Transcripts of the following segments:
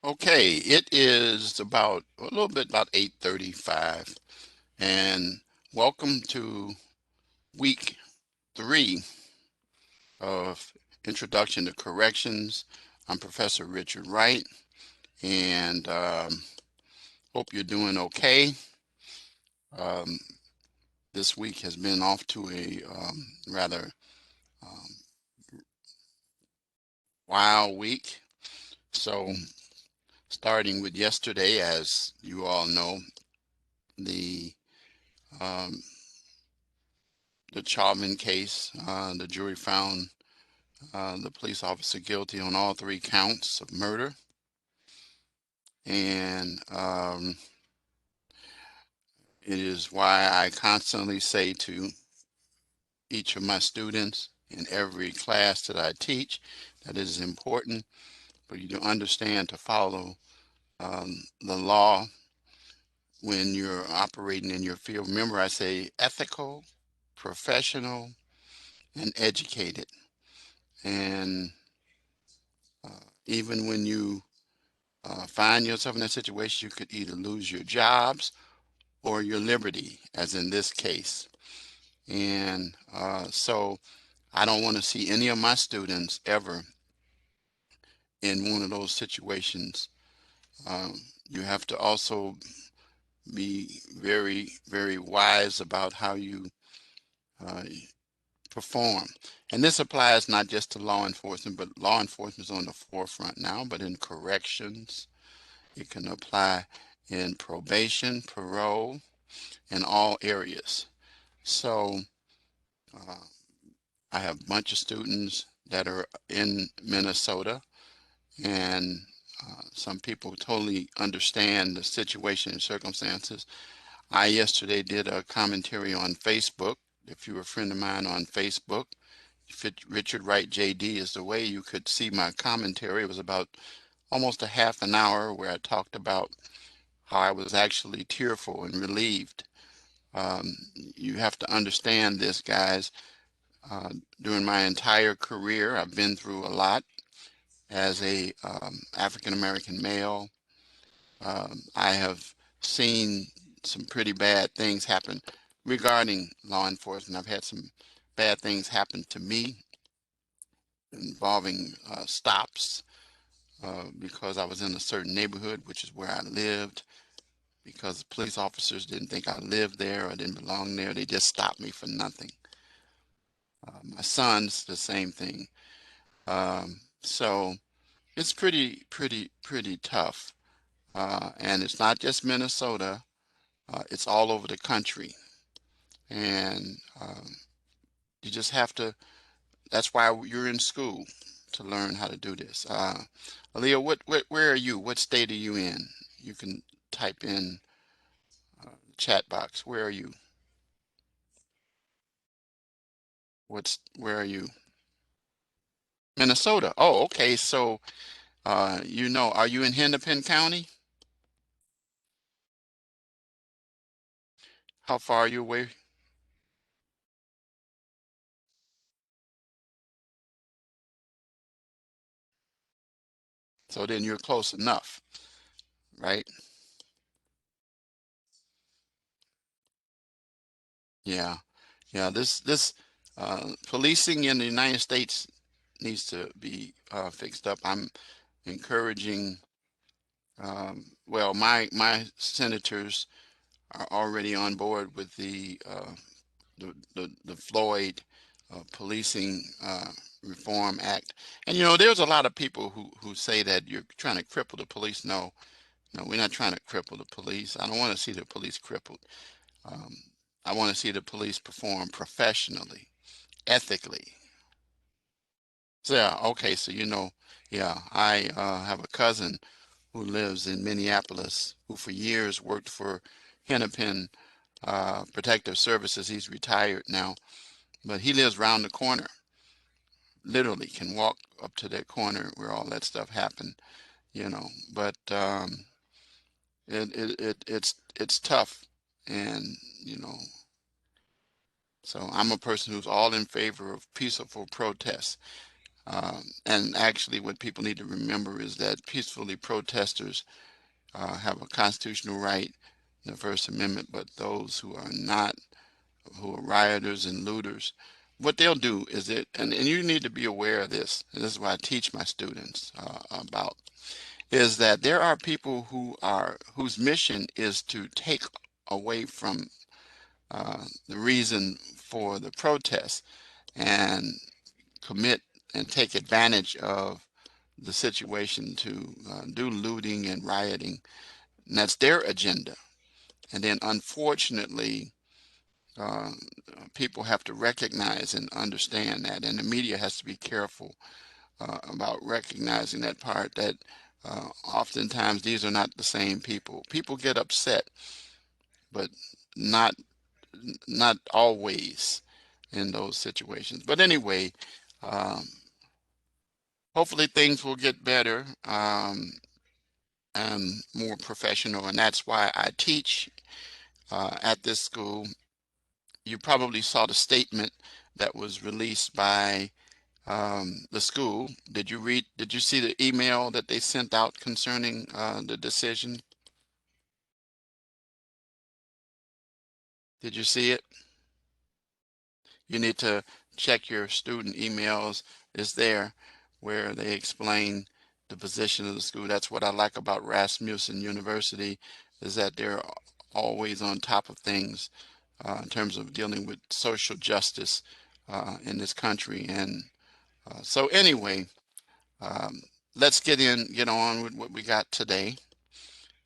Okay, it is about a little bit about 8:35, and welcome to week 3 of Introduction to Corrections. I'm Professor Richard Wright, and hope you're doing okay. Um, this week has been off to a rather um, wild week. So, starting with yesterday, as you all know, the um, the Chauvin case, the jury found the police officer guilty on all 3 counts of murder. And it is why I constantly say to each of my students in every class that I teach that it is important for you to understand to follow the law when you're operating in your field. Remember, I say ethical, professional, and educated. And uh, even when you find yourself in that situation, you could either lose your jobs or your liberty, as in this case. And so I don't want to see any of my students ever in one of those situations. Um, you have to also be very, very wise about how you uh, perform. And this applies not just to law enforcement, but law enforcement is on the forefront now, but in corrections, it can apply in probation, parole, in all areas. So uh, I have a bunch of students that are in Minnesota, and some people totally understand the situation and circumstances. I yesterday did a commentary on Facebook. If you're a friend of mine on Facebook, Richard Wright JD is the way you could see my commentary. It was about almost a half an hour where I talked about how I was actually tearful and relieved. You have to understand this, guys. During my entire career, I've been through a lot as a African American male. I have seen some pretty bad things happen regarding law enforcement. I've had some bad things happen to me involving stops because I was in a certain neighborhood, which is where I lived, because police officers didn't think I lived there or didn't belong there. They just stopped me for nothing. My son's the same thing. So it's pretty tough. And it's not just Minnesota, it's all over the country. And you just have to, that's why you're in school to learn how to do this. Aaliyah, where are you? What state are you in? You can type in chat box. Where are you? Where are you? Minnesota. Oh, okay. So, are you in Hennepin County? How far are you away? So then you're close enough, right? Yeah. Yeah. Policing in the United States needs to be fixed up. I'm encouraging, well, my senators are already on board with the Floyd Policing Reform Act. And there's a lot of people who say that you're trying to cripple the police. No, no, we're not trying to cripple the police. I don't want to see the police crippled. Um, I want to see the police perform professionally, ethically. So yeah, okay, so yeah, I have a cousin who lives in Minneapolis who for years worked for Hennepin Protective Services. He's retired now, but he lives around the corner. Literally can walk up to that corner where all that stuff happened. But it's tough, and you know, so I'm a person who's all in favor of peaceful protests. And actually, what people need to remember is that peacefully protesters have a constitutional right, the First Amendment, but those who are not, who are rioters and looters, what they'll do is and you need to be aware of this, and this is what I teach my students about, is that there are people whose mission is to take away from the reason for the protest and commit and take advantage of the situation to do looting and rioting. And that's their agenda. And then unfortunately, uh, people have to recognize and understand that, and the media has to be careful about recognizing that part, that oftentimes these are not the same people. People get upset, but not not always in those situations. But anyway, um, hopefully things will get better and more professional, and that's why I teach at this school. You probably saw the statement that was released by the school. Did you read? Did you see the email that they sent out concerning the decision? Did you see it? You need to check your student emails. It's there where they explain the position of the school. That's what I like about Rasmussen University, is that they're always on top of things in terms of dealing with social justice in this country. And so anyway, um, let's get on with what we got today.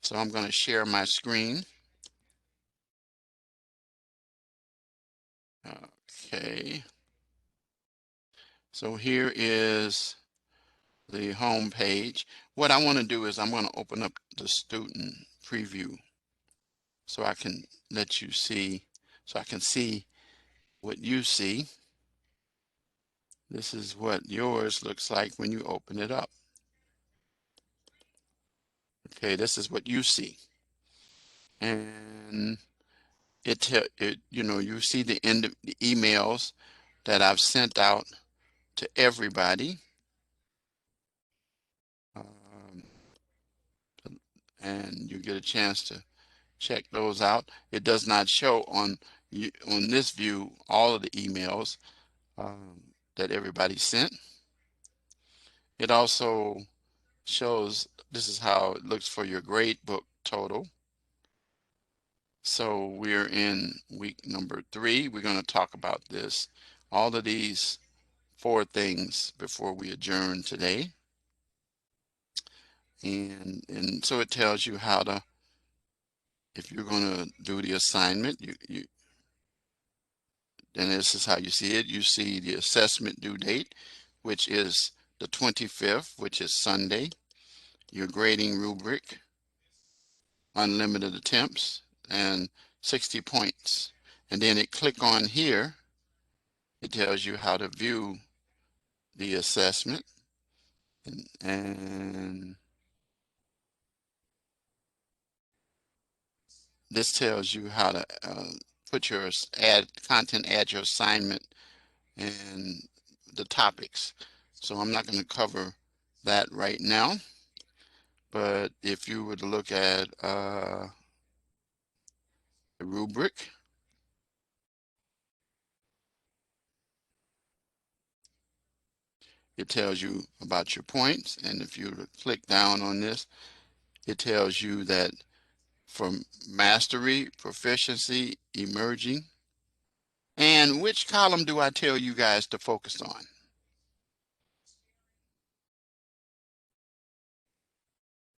So I'm going to share my screen. Okay. So here is the home page. What I want to do is I'm going to open up the student preview so I can let you see, so I can see what you see. This is what yours looks like when you open it up. Okay, this is what you see. And you see the end of the emails that I've sent out to everybody. Um, and you get a chance to check those out. It does not show on this view all of the emails that everybody sent. It also shows, this is how it looks for your grade book total. So we're in week number 3. We're going to talk about this, all of these 4 things before we adjourn today. And so it tells you how to, if you're going to do the assignment, then this is how you see it. You see the assessment due date, which is the 25th, which is Sunday. Your grading rubric, unlimited attempts, and 60 points. And then click on here. It tells you how to view the assessment. And this tells you how to put your add your assignment and the topics. So I'm not going to cover that right now. But if you were to look at the rubric, it tells you about your points. And if you were to click down on this, it tells you that from mastery, proficiency, emerging. And which column do I tell you guys to focus on?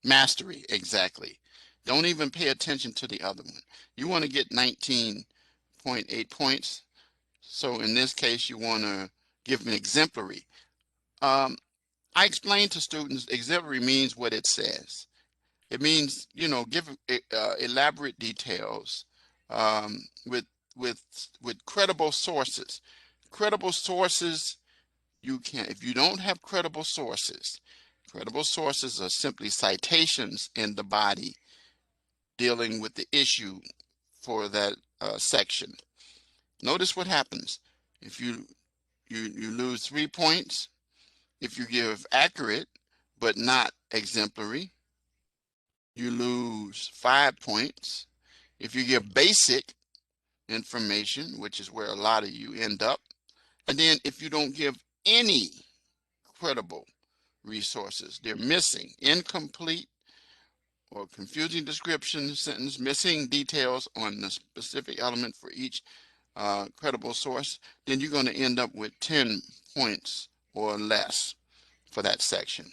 Mastery, exactly. Don't even pay attention to the other one. You want to get 19.8 points. So in this case, you want to give an exemplary. Um, I explain to students exemplary means what it says. It means, give elaborate details with with credible sources. Credible sources, you can, if you don't have credible sources are simply citations in the body dealing with the issue for that section. Notice what happens if you lose 3 points. If you give accurate but not exemplary, you lose 5 points. If you give basic information, which is where a lot of you end up, and then if you don't give any credible resources, they're missing, incomplete or confusing description, sentence, missing details on the specific element for each credible source, then you're going to end up with 10 points or less for that section.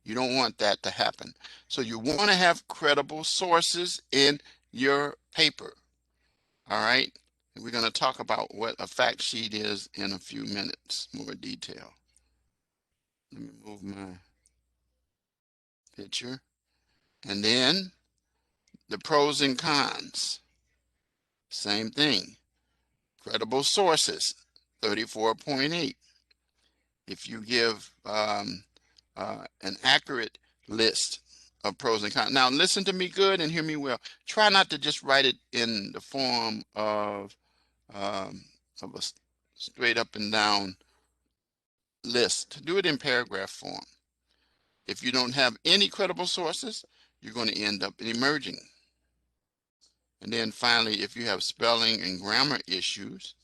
You don't want that to happen. So you want to have credible sources in your paper. All right. We're going to talk about what a fact sheet is in a few minutes, more detail. Let me move my picture. And then the pros and cons. Same thing. Credible sources, 34.8. If you give an accurate list of pros and cons. Now listen to me good and hear me well. Try not to just write it in the form of a straight up and down list. Do it in paragraph form. If you don't have any credible sources, you're going to end up emerging. And then finally, if you have spelling and grammar issues,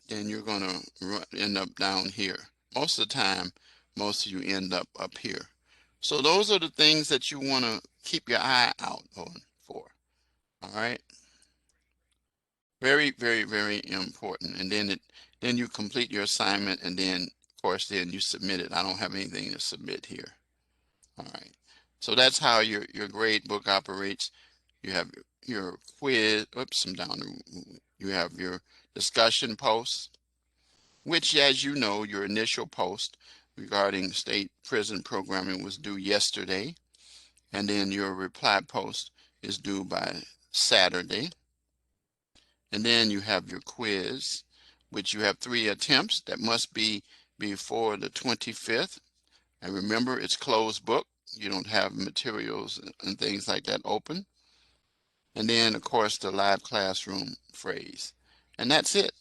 then you're going to end up down here. Most of the time, most of you end up here. So those are the things that you want to keep your eye out on for. All right. Very, very, very important. And then you complete your assignment, and then of course then you submit it. I don't have anything to submit here. All right. So that's how your grade book operates. You have your quiz. Oops, I'm down. You have your discussion posts, which, as you know, your initial post regarding state prison programming was due yesterday, and then your reply post is due by Saturday. And then you have your quiz, which you have 3 attempts that must be before the 25th. And remember, it's closed book. You don't have materials and things like that open. And then, of course, the live classroom phrase. And that's it.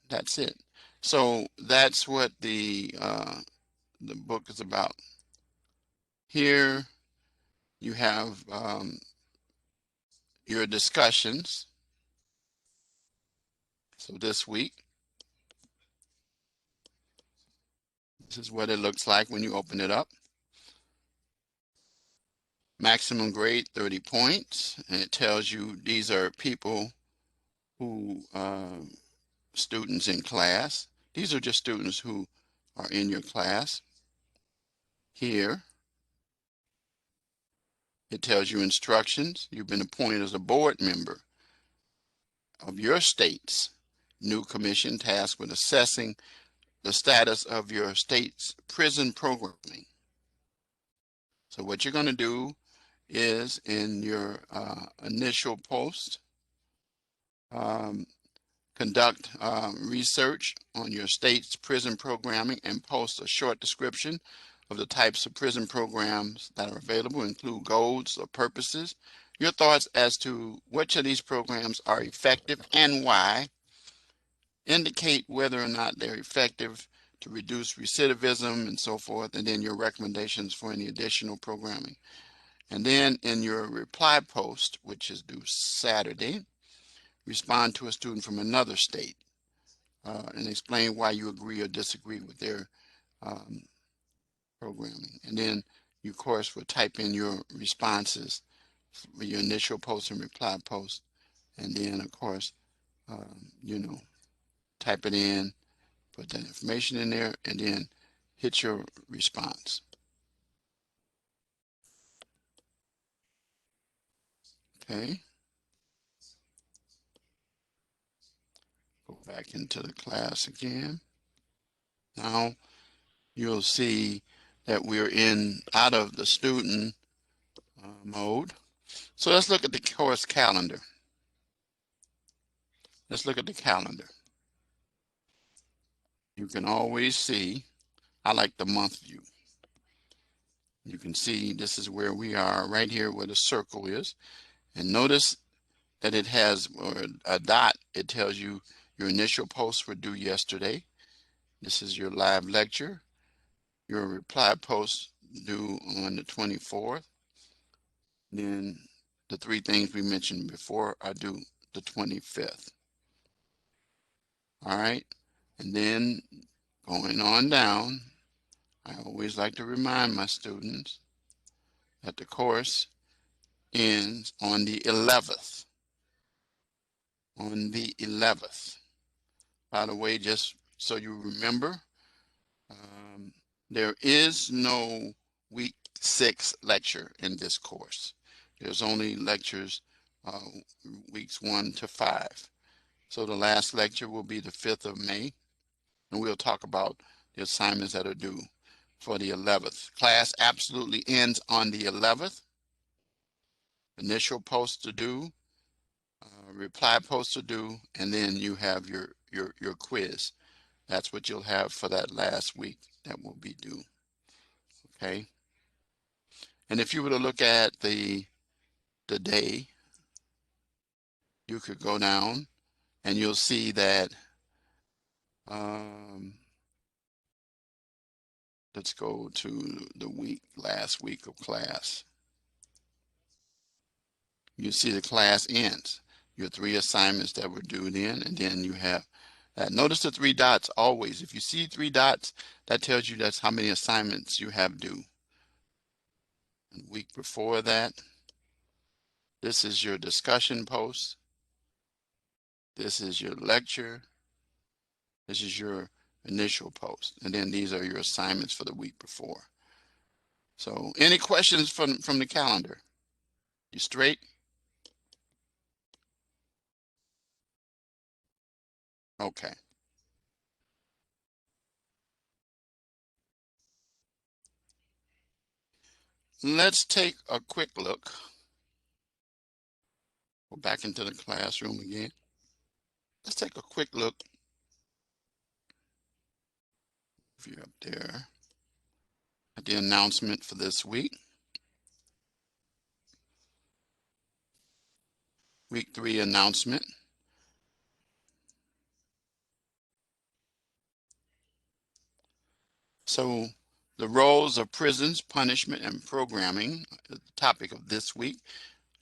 That's it. So that's what the book is about. Here you have your discussions. So this week, this is what it looks like when you open it up. Maximum grade 30 points, and it tells you these are people who students in class. These are just students who are in your class. Here it tells you instructions. You've been appointed as a board member of your state's new commission tasked with assessing the status of your state's prison programming. So what you're going to do is in your initial post, conduct research on your state's prison programming and post a short description of the types of prison programs that are available, include goals or purposes, your thoughts as to which of these programs are effective and why, indicate whether or not they're effective to reduce recidivism and so forth, and then your recommendations for any additional programming. And then in your reply post, which is due Saturday, respond to a student from another state and explain why you agree or disagree with their programming. And then you, of course, will type in your responses for your initial post and reply post. And then, of course, you know, type it in, put that information in there, and then hit your response. Okay. Go back into the class again. Now you'll see that we're out of the student mode. So let's look at the course calendar. Let's look at the calendar. You can always see, I like the month view. You can see this is where we are right here where the circle is. And notice that it has a dot. It tells you your initial posts were due yesterday. This is your live lecture. Your reply post due on the 24th. Then the three things we mentioned before are due the 25th. All right. And then going on down, I always like to remind my students that the course ends on the 11th. On the 11th. By the way, just so you remember, um, there is no week 6 lecture in this course. There's only lectures uh, weeks 1 to 5. So the last lecture will be the 5th of May, and we'll talk about the assignments that are due for the 11th. Class absolutely ends on the 11th. Initial posts to do, reply posts to do, and then you have your quiz. That's what you'll have for that last week that will be due. Okay. And if you were to look at the day, you could go down and you'll see that let's go to the last week of class. You see the class ends. Your 3 assignments that were due then, and then you have that. Notice the 3 dots always. If you see 3 dots, that tells you that's how many assignments you have due. And the week before that, this is your discussion post. This is your lecture. This is your initial post. And then these are your assignments for the week before. So any questions from the calendar? You straight? Okay. Let's take a quick look. Go back into the classroom again. Let's take a quick look. If you're up there, at the announcement for this week. Week 3 announcement. So the roles of prisons, punishment, and programming, the topic of this week,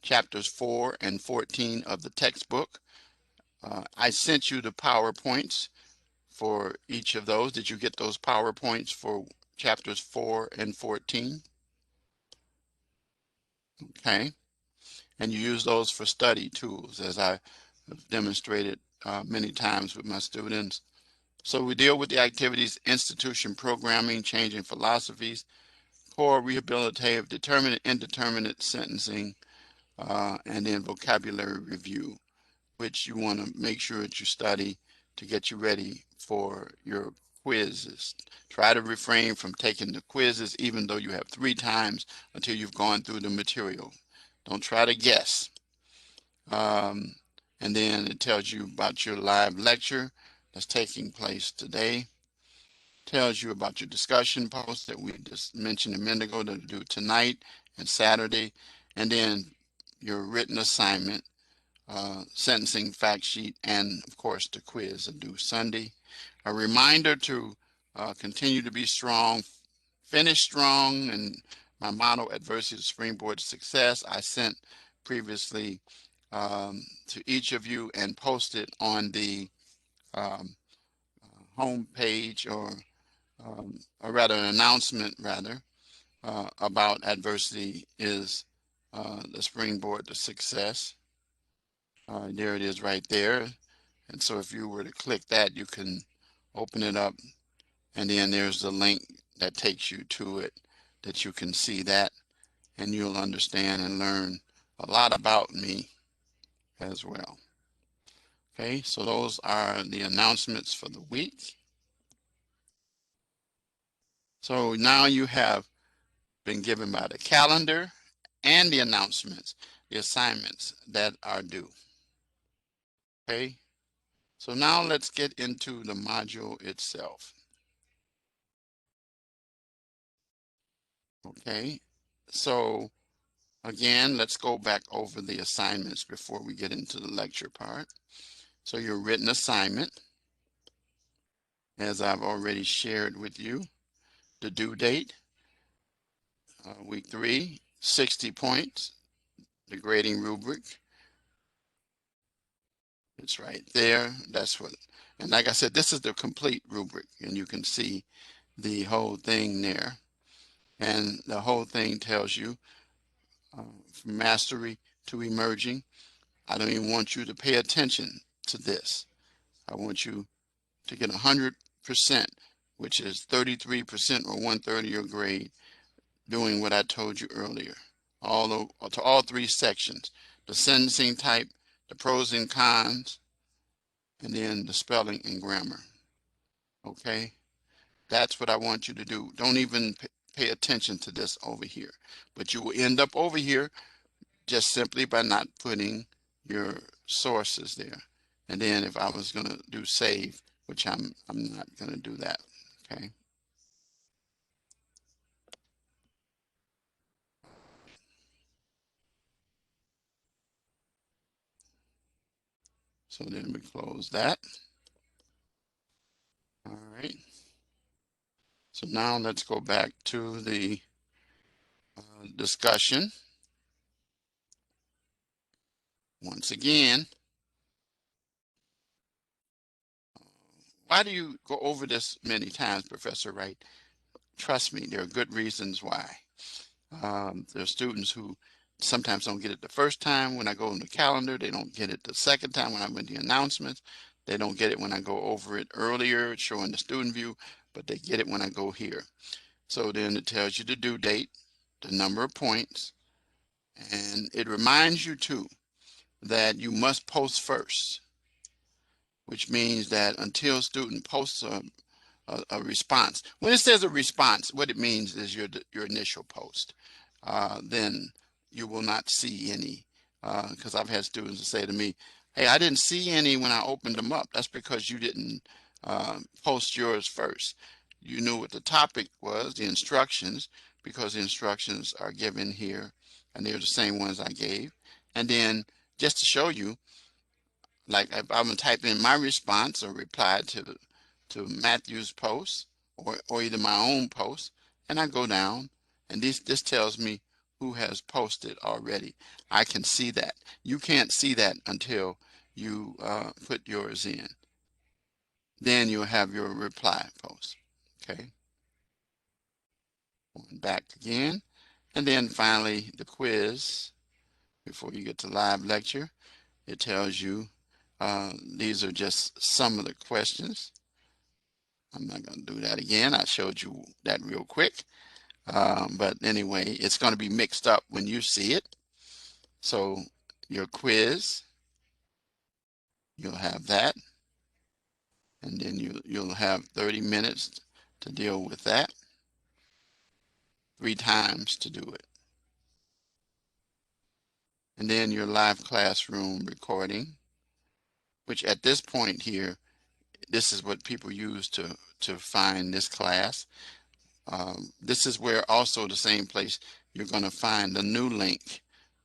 chapters 4 and 14 of the textbook. I sent you the PowerPoints for each of those. Did you get those PowerPoints for chapters 4 and 14? Okay. And you use those for study tools, as I have demonstrated many times with my students. So we deal with the activities, institution programming, changing philosophies, core rehabilitative, determinate, indeterminate sentencing, and then vocabulary review, which you want to make sure that you study to get you ready for your quizzes. Try to refrain from taking the quizzes even though you have 3 times until you've gone through the material. Don't try to guess. And then it tells you about your live lecture that's taking place today. Tells you about your discussion post that we just mentioned a minute ago to do tonight and Saturday. And then your written assignment, sentencing fact sheet, and of course the quiz are due Sunday. A reminder to continue to be strong, finish strong, and my motto, adversity is springboard to success. I sent previously to each of you and posted on the home page, or rather an announcement rather, about adversity is the springboard to success. There it is right there. And so if you were to click that, you can open it up, and then there's the link that takes you to it, that you can see that, and you'll understand and learn a lot about me as well. Okay, so those are the announcements for the week. So now you have been given by the calendar and the announcements, the assignments that are due. Okay, so now let's get into the module itself. Okay, so again, let's go back over the assignments before we get into the lecture part. So your written assignment, as I've already shared with you, the due date, week 3, 60 points, the grading rubric. It's right there. That's what, and like I said, this is the complete rubric, and you can see the whole thing there. And the whole thing tells you from mastery to emerging. I don't even want you to pay attention to this. I want you to get 100%, which is 33% or 1/3 of your grade, doing what I told you earlier. To all 3 sections, the sentencing type, the pros and cons, and then the spelling and grammar. Okay? That's what I want you to do. Don't even pay attention to this over here. But you will end up over here just simply by not putting your sources there. And then if I was going to do save, which I'm not going to do that. Okay? So then we close that. All right. So now let's go back to the discussion. Once again, why do you go over this many times, Professor Wright? Trust me, there are good reasons why. There are students who sometimes don't get it the first time when I go in the calendar. They don't get it the second time when I'm in the announcements. They don't get it when I go over it earlier, showing the student view, but they get it when I go here. So then it tells you the due date, the number of points, and it reminds you too that you must post first, which means that until student posts a response. When it says a response, what it means is your initial post. Then you will not see any, because I've had students say to me, hey, I didn't see any when I opened them up. That's because you didn't post yours first. You knew what the topic was, the instructions, because the instructions are given here, and they're the same ones I gave. And then just to show you, like if I'm gonna type in my response or reply to Matthew's post or either my own post, and I go down, and this tells me who has posted already. I can see that. You can't see that until you put yours in. Then you'll have your reply post. Okay. Going back again, and then finally the quiz before you get to live lecture. It tells you these are just some of the questions. I'm not going to do that again. I showed you that real quick. But anyway, it's going to be mixed up when you see it. So your quiz, you'll have that. And then you'll have 30 minutes to deal with that. 3 times to do it. And then your live classroom recording, which at this point here, this is what people use to find this class. This is where also the same place you're going to find the new link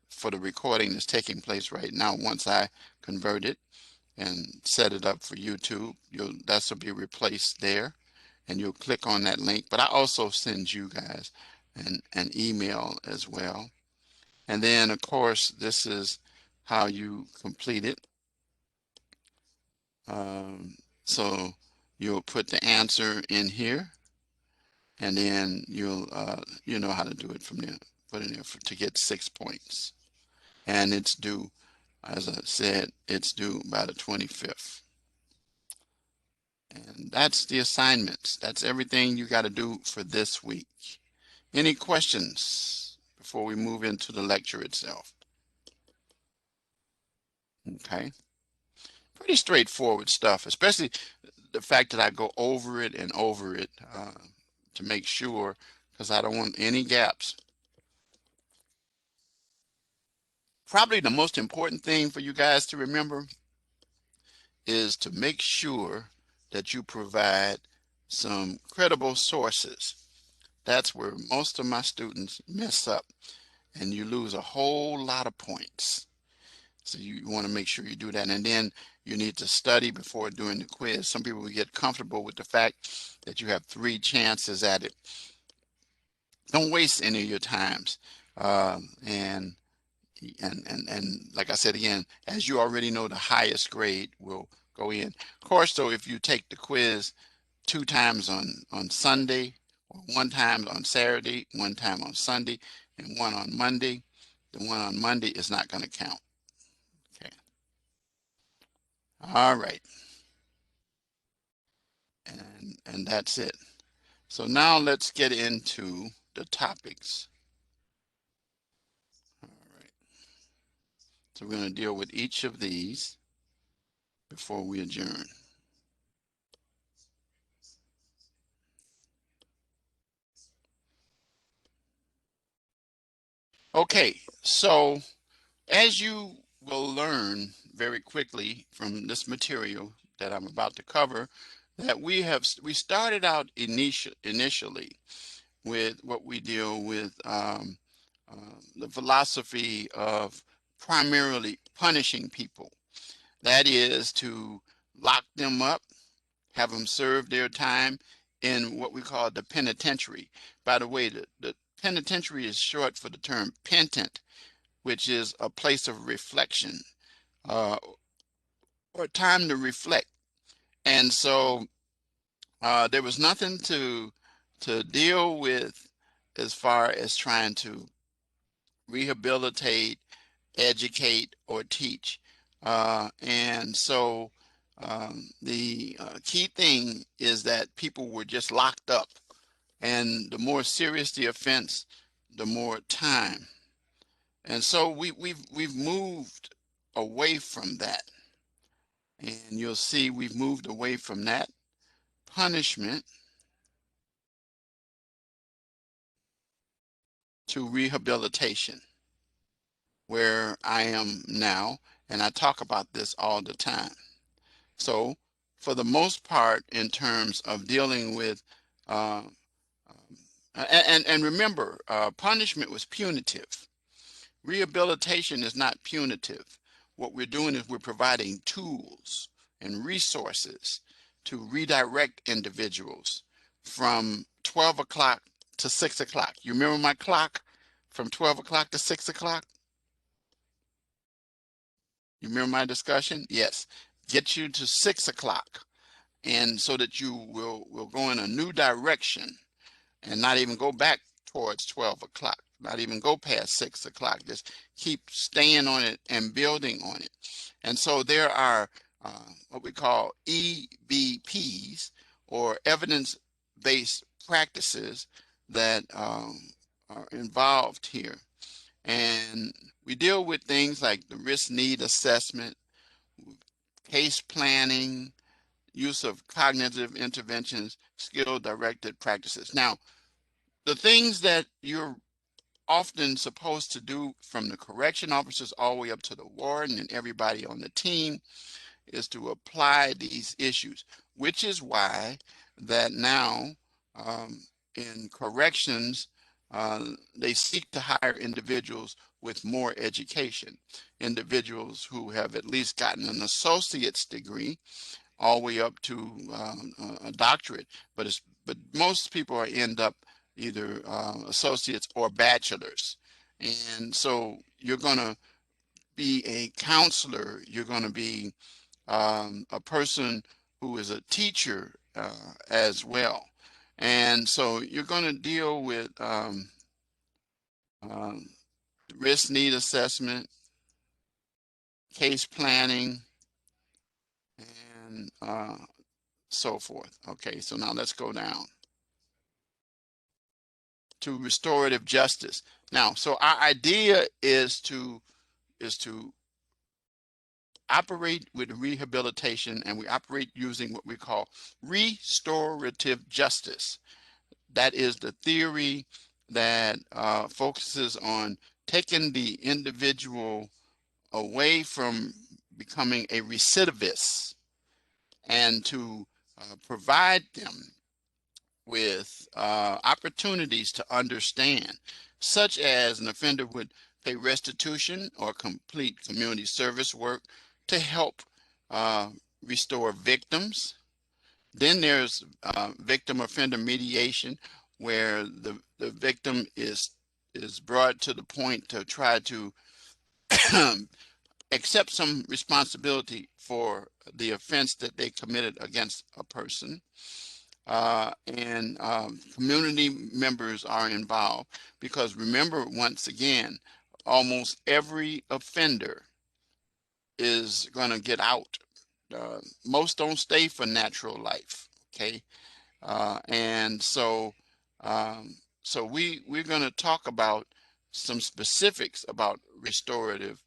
for the recording that's taking place right now. Once I convert it and set it up for YouTube, that's will be replaced there, and you'll click on that link. But I also send you guys an email as well. And then of course, this is how you complete it. So you'll put the answer in here, and then you know how to do it from there. Put in there to get 6 points, and it's due, as I said, it's due by the 25th. And that's the assignments. That's everything you got to do for this week. Any questions before we move into the lecture itself? Okay. Pretty straightforward stuff, especially the fact that I go over it and over it to make sure, because I don't want any gaps. Probably the most important thing for you guys to remember is to make sure that you provide some credible sources. That's where most of my students mess up, and you lose a whole lot of points. So you want to make sure you do that. And then you need to study before doing the quiz. Some people will get comfortable with the fact that you have 3 chances at it. Don't waste any of your times. And like I said again, as you already know, the highest grade will go in. Of course, though, if you take the quiz 2 times on Sunday, or 1 time on Saturday, 1 time on Sunday, and 1 on Monday, the 1 on Monday is not going to count. Okay. All right. And that's it. So now let's get into the topics. All right. So we're going to deal with each of these before we adjourn. Okay, so as you will learn very quickly from this material that I'm about to cover, that we started out initially with what we deal with the philosophy of primarily punishing people. That is to lock them up, have them serve their time in what we call the penitentiary. By the way, the penitentiary is short for the term penitent, which is a place of reflection uh, or time to reflect. And so there was nothing to deal with as far as trying to rehabilitate, educate, or teach. And so the key thing is that people were just locked up. And the more serious the offense, the more time. And so we've moved away from that. And you'll see we've moved away from that punishment to rehabilitation, where I am now, and I talk about this all the time. So, for the most part, in terms of dealing with, uh, and remember, punishment was punitive. Rehabilitation is not punitive. What we're doing is we're providing tools and resources to redirect individuals from 12 o'clock to 6 o'clock. You remember my clock from 12 o'clock to 6 o'clock? You remember my discussion? Yes. Get you to 6 o'clock, and so that you will go in a new direction and not even go back towards 12 o'clock, not even go past 6 o'clock. Just keep staying on it and building on it. And so there are what we call EBPs, or evidence-based practices, that are involved here. And we deal with things like the risk need assessment, case planning, use of cognitive interventions, skill-directed practices. Now, the things that you're often supposed to do, from the correction officers all the way up to the warden and everybody on the team, is to apply these issues, which is why that now in corrections, they seek to hire individuals with more education, individuals who have at least gotten an associate's degree all the way up to a doctorate, but most people end up either associates or bachelors. And so you're going to be a counselor, you're going to be a person who is a teacher as well. And so you're going to deal with um, risk need assessment, case planning, and so forth. Okay, so now let's go down to restorative justice. Now, so our idea is to operate with rehabilitation, and we operate using what we call restorative justice. That is the theory that focuses on taking the individual away from becoming a recidivist, and to provide them with opportunities to understand, such as an offender would pay restitution or complete community service work to help restore victims. Then there's victim offender mediation, where the victim is brought to the point to try to accept some responsibility for the offense that they committed against a person. And community members are involved, because remember, once again, almost every offender is going to get out. Most don't stay for natural life. Okay. And so we're going to talk about some specifics about restorative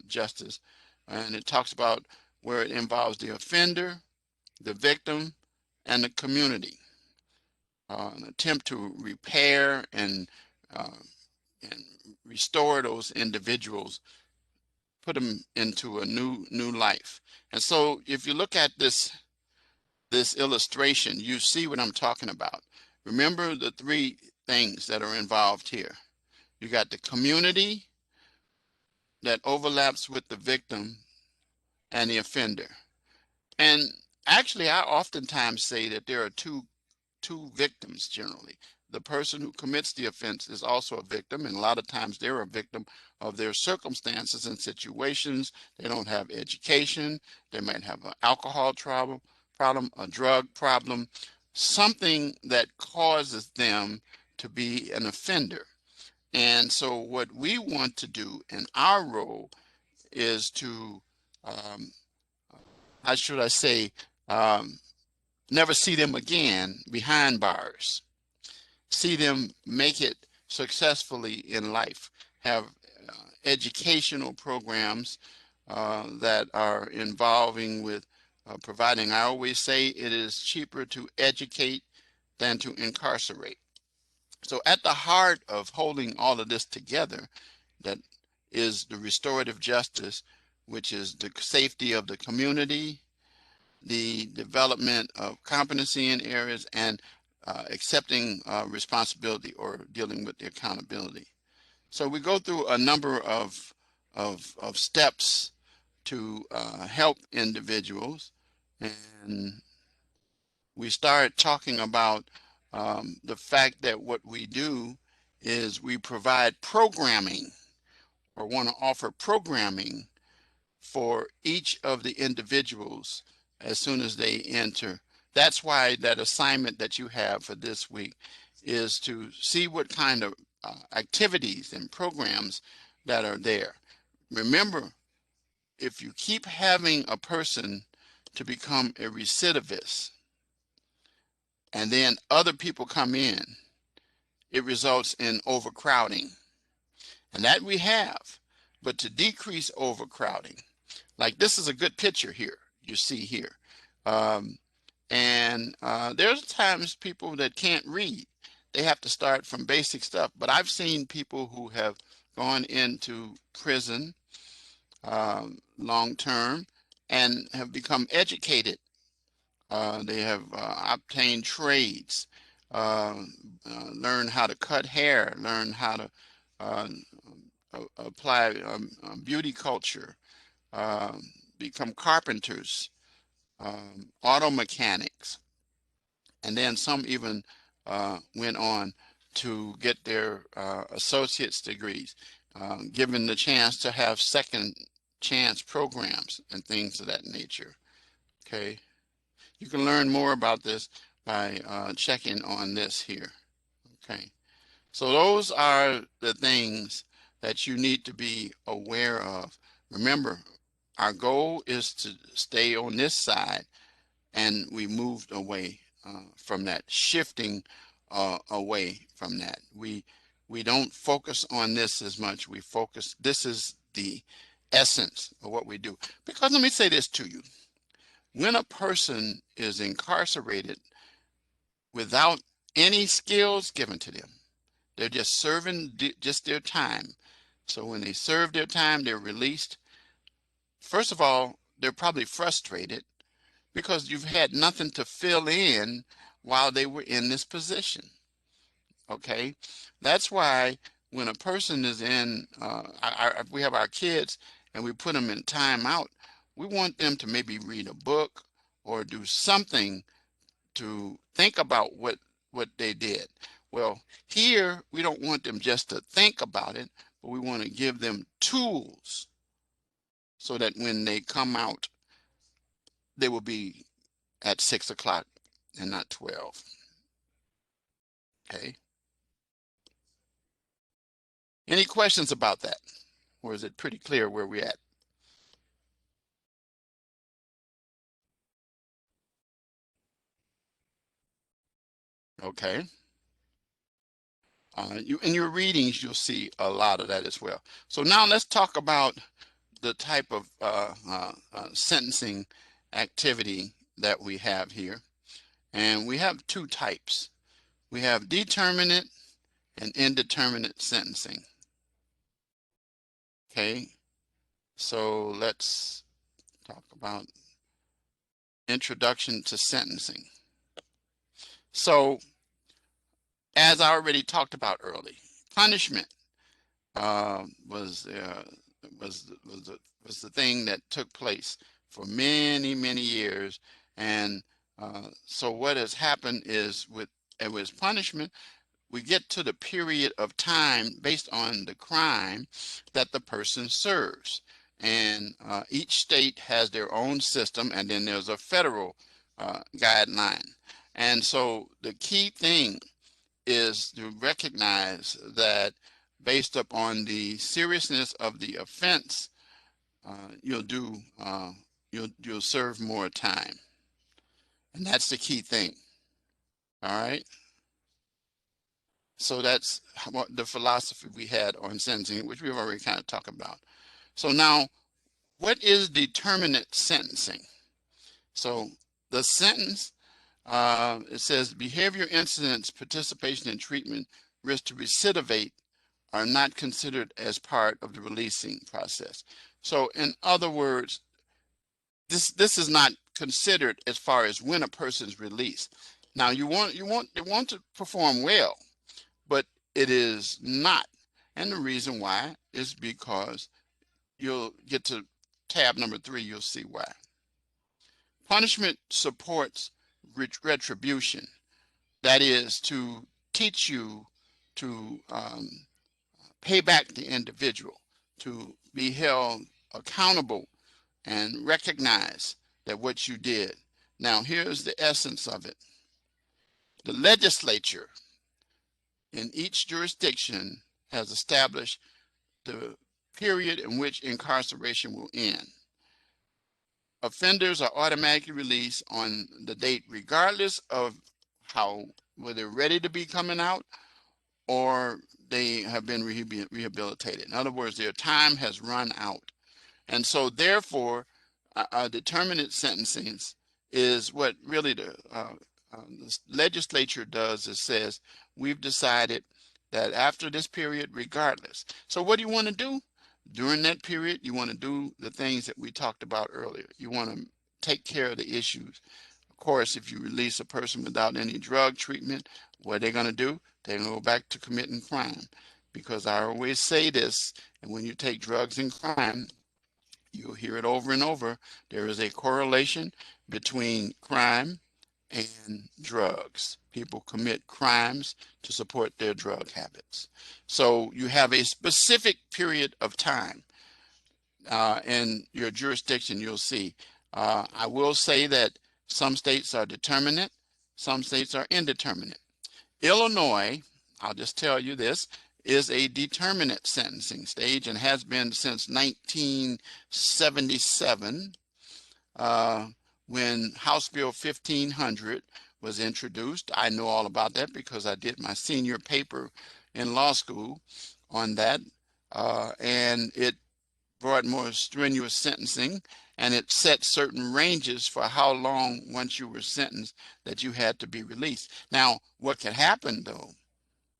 justice, and it talks about where it involves the offender, the victim, and the community. An attempt to repair uh, and restore those individuals, put them into a new life. And so if you look at this illustration, you see what I'm talking about. Remember the three things that are involved here. You got the community that overlaps with the victim and the offender. And actually, I oftentimes say that there are two victims generally. The person who commits the offense is also a victim, and a lot of times they're a victim of their circumstances and situations. They don't have education. They might have an alcohol problem, a drug problem, something that causes them to be an offender. And so what we want to do in our role is to, um, how should I say, um, never see them again behind bars, see them make it successfully in life, have educational programs that are involving with providing. I always say it is cheaper to educate than to incarcerate. So at the heart of holding all of this together, that is the restorative justice, which is the safety of the community, the development of competency in areas, and accepting responsibility or dealing with the accountability. So we go through a number of steps to help individuals, and we start talking about the fact that what we do is we provide programming, or want to offer programming for each of the individuals as soon as they enter. That's why that assignment that you have for this week is to see what kind of activities and programs that are there. Remember, if you keep having a person to become a recidivist and then other people come in, it results in overcrowding. And that we have. But to decrease overcrowding, like this is a good picture here, you see here. Um, and there's times people that can't read. They have to start from basic stuff. But I've seen people who have gone into prison long term and have become educated. They have obtained trades, uh, learned how to cut hair, learned how to uh, apply beauty culture, um, become carpenters, auto mechanics, and then some even went on to get their associate's degrees, given the chance to have second chance programs and things of that nature. Okay, you can learn more about this by checking on this here. Okay, so those are the things that you need to be aware of. Remember, our goal is to stay on this side, and we moved away from that, shifting away from that. We don't focus on this as much. We focus, this is the essence of what we do. Because let me say this to you. When a person is incarcerated without any skills given to them, they're just serving just their time. So when they serve their time, they're released. First of all, they're probably frustrated because you've had nothing to fill in while they were in this position. Okay, that's why when a person is in, we have our kids and we put them in timeout, we want them to maybe read a book or do something to think about what they did. Well, here we don't want them just to think about it, but we want to give them tools so that when they come out, they will be at 6 o'clock and not 12. Okay. Any questions about that? Or is it pretty clear where we're at? Okay. In your readings, you'll see a lot of that as well. So now let's talk about the type of sentencing activity that we have here. And we have two types. We have determinate and indeterminate sentencing. Okay, so let's talk about introduction to sentencing. So as I already talked about early, punishment was was the thing that took place for many years, and so what has happened is with punishment, we get to the period of time based on the crime that the person serves, and each state has their own system, and then there's a federal guideline, and so the key thing is to recognize that based upon the seriousness of the offense, you'll do you'll serve more time, and that's the key thing. All right. So that's what the philosophy we had on sentencing, which we've already kind of talked about. So now, what is determinate sentencing? So the sentence, it says behavior incidents, participation in treatment, risk to recidivate are not considered as part of the releasing process. So in other words, this is not considered as far as when a person is released. Now you want to perform well, but it is not. And the reason why is because you'll get to tab number 3, you'll see why. Punishment supports retribution. That is to teach you to pay back the individual, to be held accountable and recognize that what you did. Now, here's the essence of it. The legislature in each jurisdiction has established the period in which incarceration will end. Offenders are automatically released on the date, regardless of how, whether they're ready to be coming out or they have been rehabilitated. In other words, their time has run out. And so therefore, determinate sentencing is what really the legislature does, is says, we've decided that after this period, regardless. So what do you want to do? During that period, you want to do the things that we talked about earlier. You want to take care of the issues. Of course, if you release a person without any drug treatment, what are they going to do? They're going to go back to committing crime. Because I always say this, and when you take drugs and crime, you'll hear it over and over. There is a correlation between crime and drugs. People commit crimes to support their drug habits. So you have a specific period of time in your jurisdiction, you'll see. I will say that some states are determinate, some states are indeterminate. Illinois, I'll just tell you this, is a determinate sentencing stage and has been since 1977, when House Bill 1500 was introduced. I know all about that because I did my senior paper in law school on that, and it brought more strenuous sentencing, and it set certain ranges for how long, once you were sentenced, that you had to be released. Now, what can happen though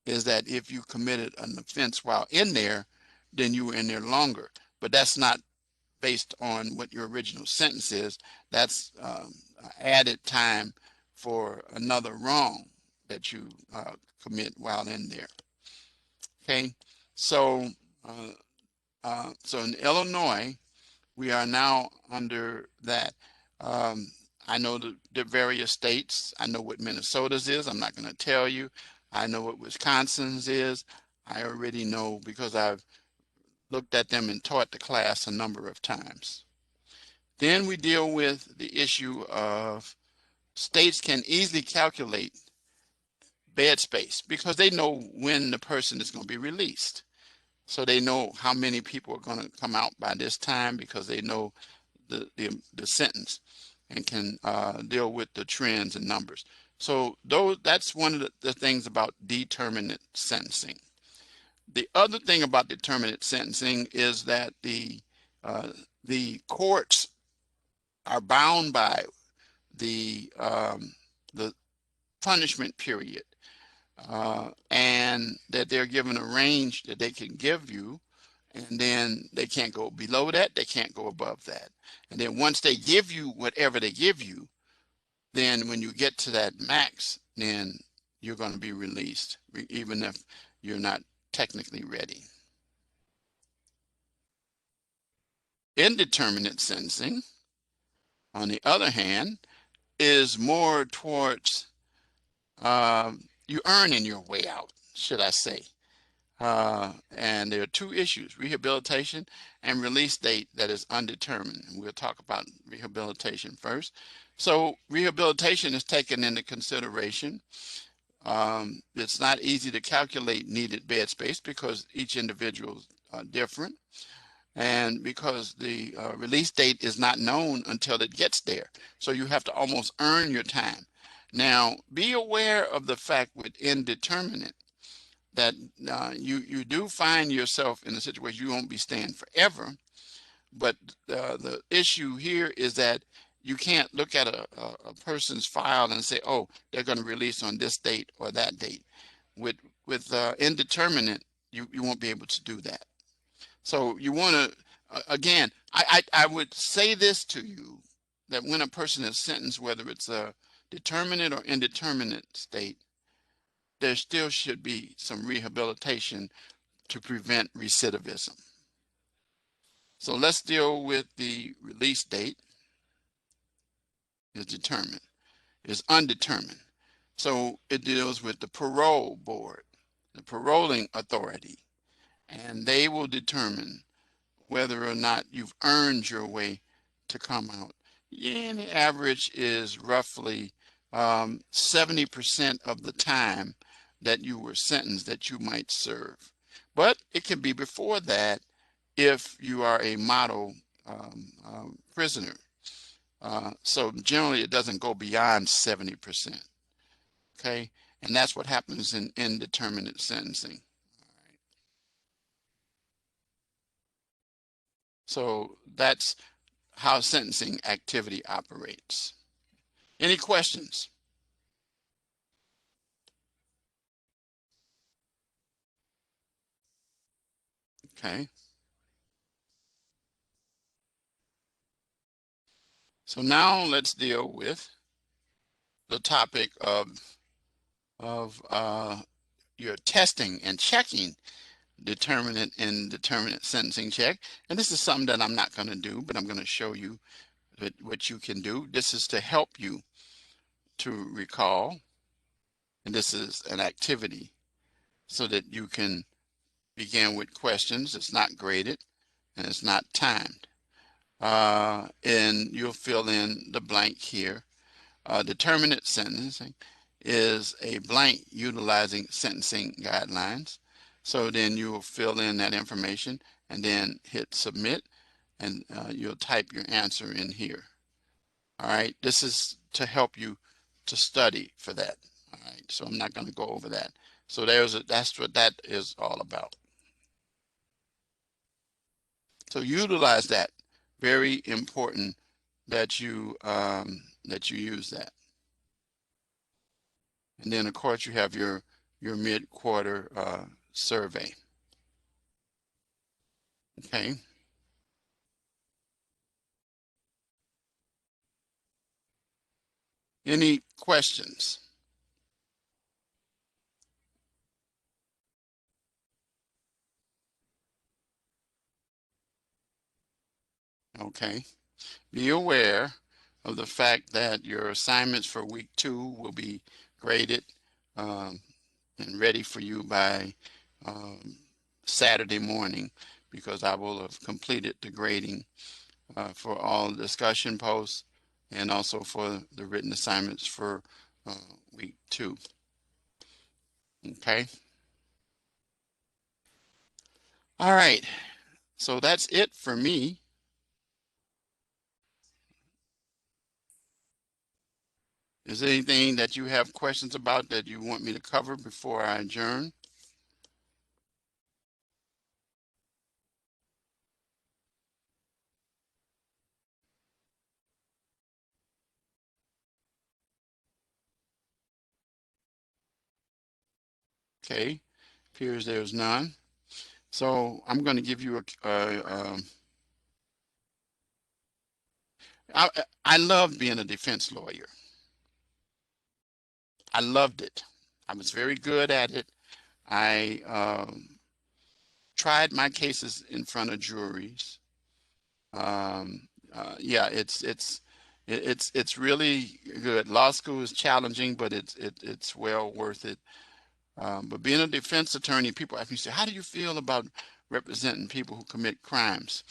is that if you committed an offense while in there, then you were in there longer. But that's not based on what your original sentence is. That's added time for another wrong that you commit while in there. Okay. So, so in Illinois, we are now under that. Um, I know the various states. I know what Minnesota's is. I'm not going to tell you. I know what Wisconsin's is. I already know because I've looked at them and taught the class a number of times. Then we deal with the issue of states can easily calculate bed space because they know when the person is going to be released. So they know how many people are going to come out by this time because they know the sentence and can deal with the trends and numbers. So that's one of the things about determinate sentencing. The other thing about determinate sentencing is that the courts are bound by the punishment period, and that they're given a range that they can give you, and then they can't go below that, they can't go above that. And then once they give you whatever they give you, then when you get to that max, then you're going to be released, even if you're not technically ready. Indeterminate sentencing, on the other hand, is more towards you earning your way out, should I say. And there are two issues, rehabilitation and release date that is undetermined. And we'll talk about rehabilitation first. So rehabilitation is taken into consideration. It's not easy to calculate needed bed space because each individual is different, and because the release date is not known until it gets there. So you have to almost earn your time. Now, be aware of the fact with indeterminate that you do find yourself in a situation you won't be staying forever, but the issue here is that you can't look at a person's file and say, oh, they're going to release on this date or that date. With indeterminate, you won't be able to do that. So you want to, again, I would say this to you, that when a person is sentenced, whether it's a determinate or indeterminate state, there still should be some rehabilitation to prevent recidivism. So let's deal with the release date is determined, is undetermined. So it deals with the parole board, the paroling authority, and they will determine whether or not you've earned your way to come out. And the average is roughly 70% of the time that you were sentenced that you might serve. But it can be before that if you are a model prisoner. So generally it doesn't go beyond 70%. Okay, and that's what happens in indeterminate sentencing. So that's how sentencing activity operates. Any questions? Okay, so now let's deal with the topic of your testing and checking determinate and indeterminate sentencing check. And this is something that I'm not going to do, but I'm going to show you what you can do. This is to help you to recall, and this is an activity so that you can begin with questions. It's not graded and it's not timed. And you'll fill in the blank here. Determinate sentencing is a blank utilizing sentencing guidelines. So then you will fill in that information and then hit submit, and you'll type your answer in here. All right, this is to help you to study for that. All right, so I'm not going to go over that. So that's what that is all about. So utilize that. Very important that you use that. And then of course you have your mid-quarter survey. Okay. Any questions? Okay. Be aware of the fact that your assignments for week 2 will be graded um, and ready for you by um, Saturday morning, because I will have completed the grading for all discussion posts and also for the written assignments for uh, week 2. Okay. All right. So that's it for me. Is there anything that you have questions about that you want me to cover before I adjourn? Okay. Appears there's none. So I'm going to give you I, I love being a defense lawyer. I loved it. I was very good at it. I tried my cases in front of juries. Yeah, it's really good. Law school is challenging, but it's well worth it. But being a defense attorney, people ask me, say, how do you feel about representing people who commit crimes?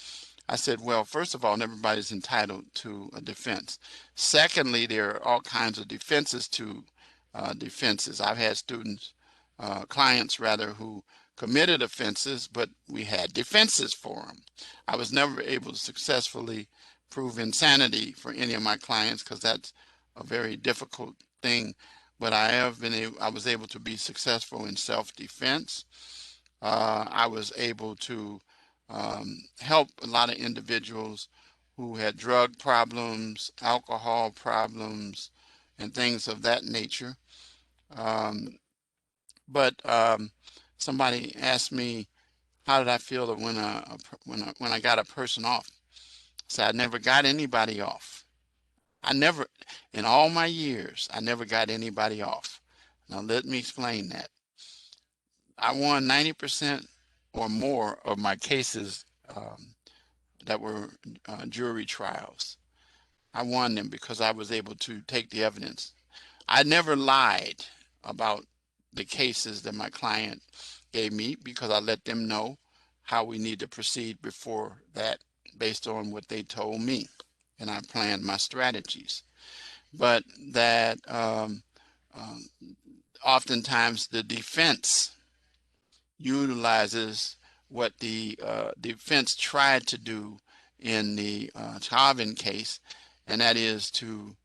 I said, well, first of all, everybody's entitled to a defense. Secondly, there are all kinds of defenses to defenses. I've had students, clients rather, who committed offenses, but we had defenses for them. I was never able to successfully prove insanity for any of my clients because that's a very difficult thing. But I was able to be successful in self-defense. I was able to help a lot of individuals who had drug problems, alcohol problems, and things of that nature. Um, but somebody asked me, how did I feel when when I got a person off? I said, I never got anybody off. I never, in all my years, I never got anybody off. Now let me explain that. I won 90% or more of my cases that were jury trials. I won them because I was able to take the evidence. I never lied about the cases that my client gave me because I let them know how we need to proceed before that based on what they told me. And I planned my strategies. But that um, oftentimes the defense utilizes what the defense tried to do in the Chauvin case, and that is to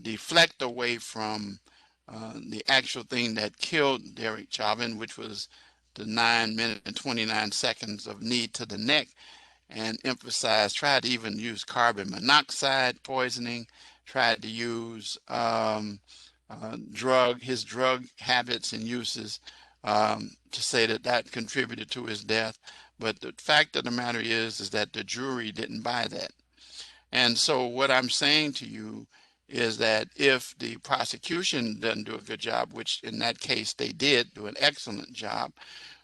deflect away from the actual thing that killed Derek Chauvin, which was the 9 minutes and 29 seconds of knee to the neck, and emphasize, tried to even use carbon monoxide poisoning, tried to use his drug habits and uses to say that that contributed to his death. But the fact of the matter is that the jury didn't buy that. And so what I'm saying to you is that if the prosecution doesn't do a good job, which in that case they did do an excellent job,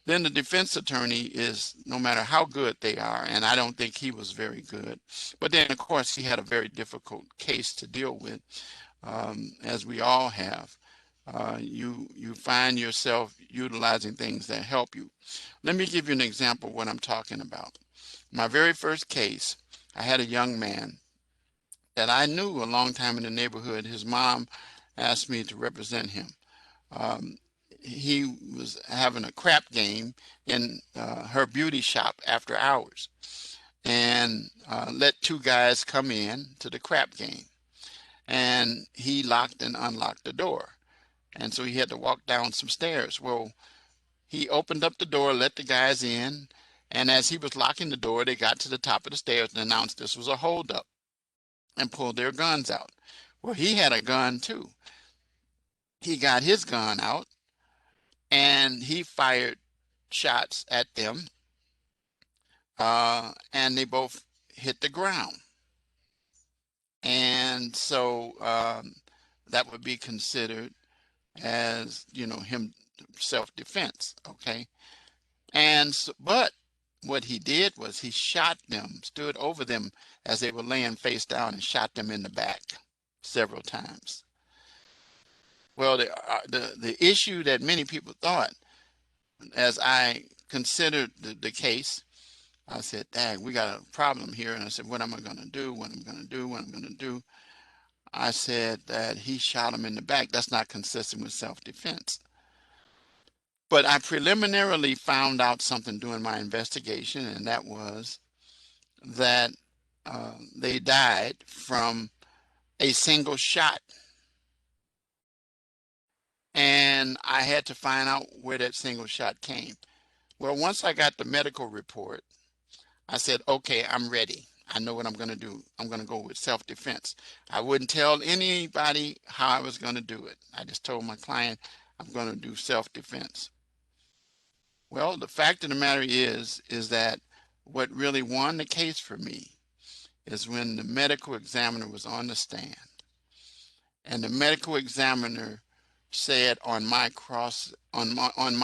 then the defense attorney is, no matter how good they are, and I don't think he was very good, but then of course he had a very difficult case to deal with, as we all have. You find yourself utilizing things that help you. Let me give you an example of what I'm talking about. My very first case, I had a young man that I knew a long time in the neighborhood. His mom asked me to represent him. Um, he was having a crap game in her beauty shop after hours and let two guys come in to the crap game. And he locked and unlocked the door. And so he had to walk down some stairs. Well, he opened up the door, let the guys in. And as he was locking the door, they got to the top of the stairs and announced this was a holdup and pulled their guns out. Well, he had a gun too. He got his gun out and he fired shots at them, and they both hit the ground. And so that would be considered as, him self-defense. Okay. And so, but what he did was he shot them, stood over them as they were laying face down and shot them in the back several times. Well, the issue that many people thought, as I considered the case, I said, dang, we got a problem here. And I said, what am I going to do? What am I going to do? What am I going to do? I said that he shot him in the back. That's not consistent with self-defense. But I preliminarily found out something during my investigation, and that was that they died from a single shot. And I had to find out where that single shot came. Well, once I got the medical report, I said, okay, I'm ready. I know what I'm going to do. I'm going to go with self-defense. I wouldn't tell anybody how I was going to do it. I just told my client I'm going to do self-defense. Well, the fact of the matter is that what really won the case for me is when the medical examiner was on the stand, and the medical examiner said on my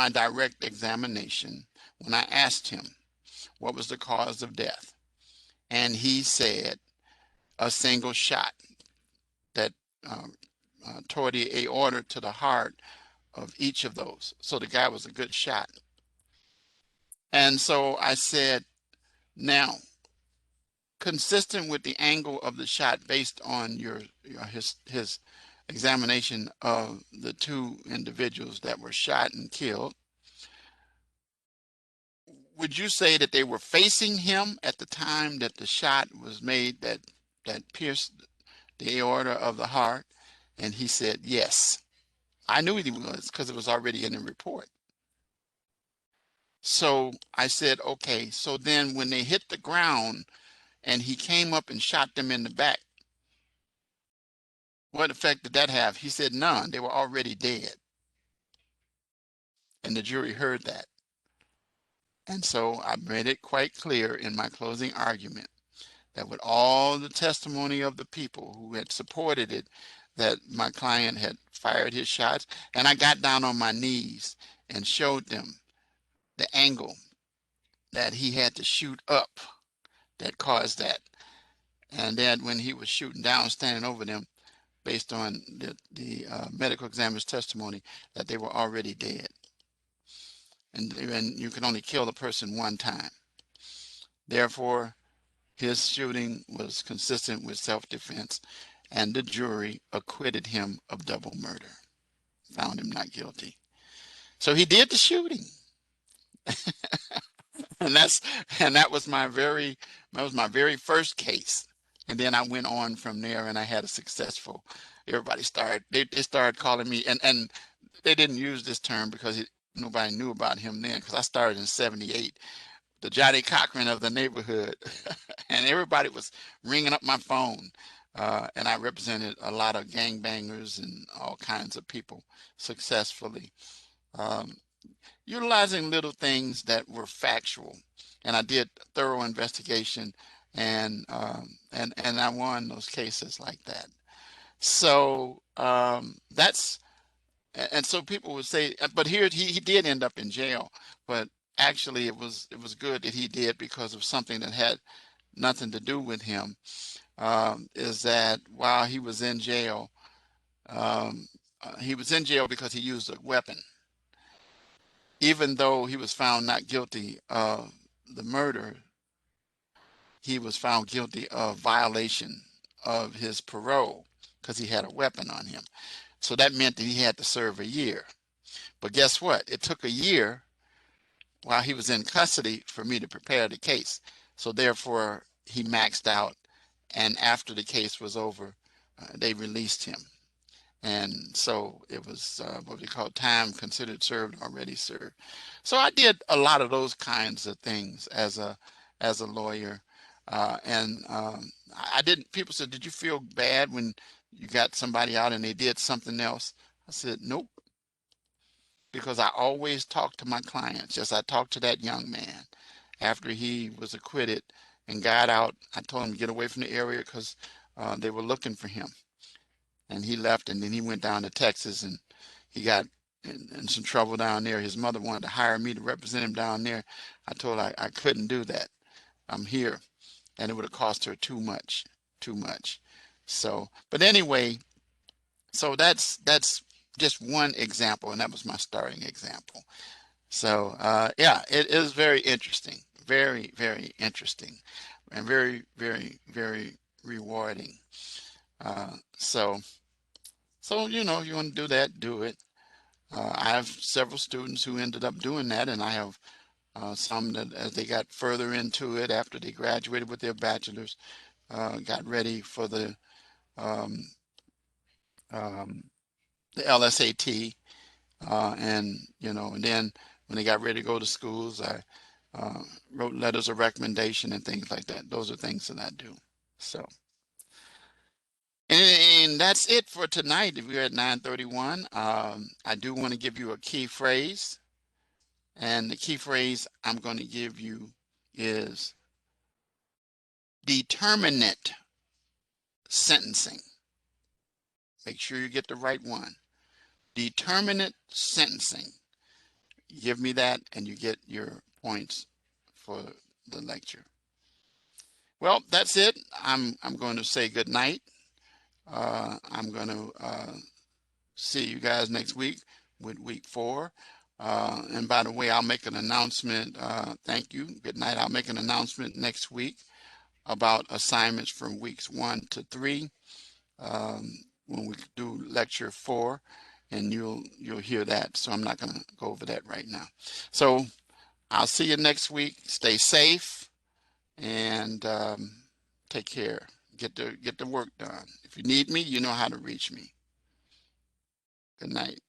direct examination, when I asked him what was the cause of death, and he said a single shot that tore the aorta to the heart of each of those. So the guy was a good shot. And so I said, now, consistent with the angle of the shot based on his examination of the two individuals that were shot and killed, would you say that they were facing him at the time that the shot was made that pierced the aorta of the heart? And he said, yes. I knew he was because it was already in the report. So I said, okay, so then when they hit the ground and he came up and shot them in the back, what effect did that have? He said, none. They were already dead. And the jury heard that. And so I made it quite clear in my closing argument that with all the testimony of the people who had supported it, that my client had fired his shots, and I got down on my knees and showed them the angle that he had to shoot up that caused that. And then when he was shooting down, standing over them, based on the medical examiner's testimony, that they were already dead. And you can only kill the person one time. Therefore, his shooting was consistent with self-defense, and the jury acquitted him of double murder, found him not guilty. So he did the shooting. and that was my very first case. And then I went on from there, and I had a successful. Everybody started they started calling me, and they didn't use this term because nobody knew about him then, because I started in '78, the Johnny Cochran of the neighborhood. And everybody was ringing up my phone. And I represented a lot of gangbangers and all kinds of people successfully, um, utilizing little things that were factual. And I did thorough investigation, and I won those cases like that. So and so people would say, but here he did end up in jail, but actually it was good that he did, because of something that had nothing to do with him. Is that while he was in jail because he used a weapon. Even though he was found not guilty of the murder, he was found guilty of violation of his parole because he had a weapon on him. So that meant that he had to serve a year. But guess what? It took a year while he was in custody for me to prepare the case. So therefore, he maxed out, and after the case was over, they released him. And so it was what we call time considered served, already served. So I did a lot of those kinds of things as a lawyer. And I didn't, people said, did you feel bad when you got somebody out and they did something else? I said, nope, because I always talk to my clients, just I talked to that young man after he was acquitted and got out. I told him to get away from the area because they were looking for him. And he left, and then he went down to Texas, and he got in some trouble down there. His mother wanted to hire me to represent him down there. I told her I couldn't do that. I'm here, and it would have cost her too much, too much. So, but anyway, so that's just one example, and that was my starting example. So yeah, it is very interesting, very, very interesting, and very, very, very rewarding. So, so if you want to do that, do it. I have several students who ended up doing that, and I have some that as they got further into it after they graduated with their bachelor's, got ready for um, um, the LSAT, and and then when they got ready to go to schools, I uh, wrote letters of recommendation and things like that. Those are things that I do. So, and that's it for tonight. If we're at 9:31, I do want to give you a key phrase, and the key phrase I'm going to give you is determinate sentencing. Make sure you get the right one. Determinate sentencing. Give me that, and you get your points for the lecture. Well, that's it. I'm going to say good night. I'm going to see you guys next week with week 4. And by the way, I'll make an announcement. Thank you. Good night. I'll make an announcement next week about assignments from weeks 1 to 3 when we do lecture 4, and you'll hear that. So I'm not going to go over that right now. So I'll see you next week. Stay safe and take care. Get the work done. If you need me, you know how to reach me. Good night.